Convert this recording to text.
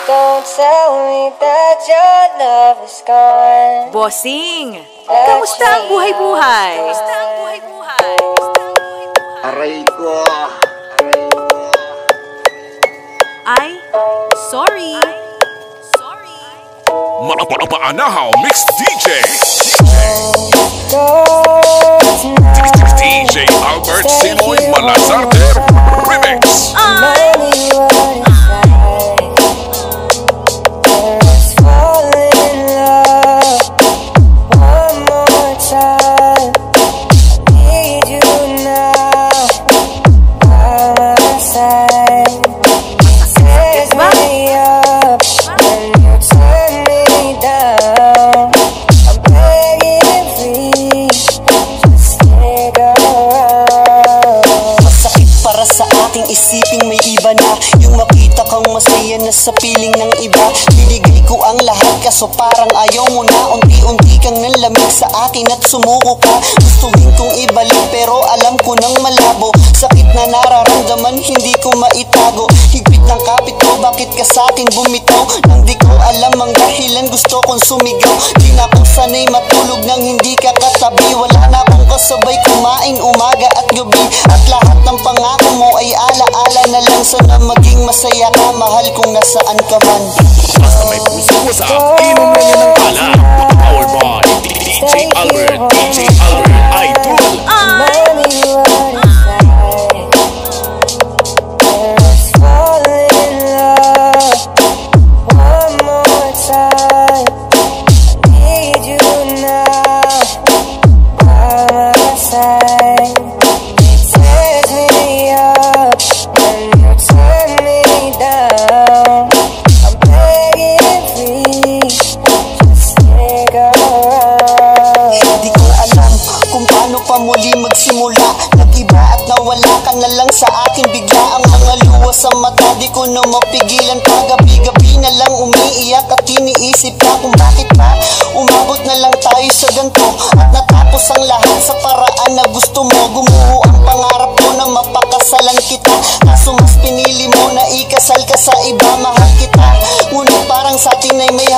Don't tell me that your love is gone. Bossing, kamusta ang buhay-buhay? Aray ko. Ay, sorry. Maanahaw Mix DJ DJ Albert Sinoy Malazarte Remix. Isiping may iba na yung makita kang masaya na sa piling ng iba. Binigay ko ang lahat kaso parang ayaw mo na. Unti-unti kang nanlamig sa akin at sumuko ka. Gustuhin kong ibalik pero alam ko nang malabo. Sakit na nararamdaman hindi ko maitago. Higpit ng kapit ko bakit ka sa akin bumitaw. Nang di ko alam ang dahilan gusto kong sumigaw. Di na ako sanay matulog nang hindi ka katabi. Wala na akong kasabay kumain umaga at gabi. At lahat ng pangako mo ay alaala na lang. Sana maging masaya ka mahal kung nasaan ka man. Basta may puso mo sa inom lang yan ang ala. Powered by DJ Albert, DJ Albert Idol. Muli magsimula, nag-iba at nawala ka na lang sa akin bigla. Ang mga luha sa mata di ko na mapigilan pa. Gabi-gabi na lang umiiyak at iniisip ka kung bakit ba umabot na lang tayo sa ganito. At natapos ang lahat sa paraan na gusto mo. Gumuho ang pangarap ko na mapakasalan kita. Kaso mas pinili mo na ikasal ka sa iba. Mahal kita, ngunit parang sa atin ay may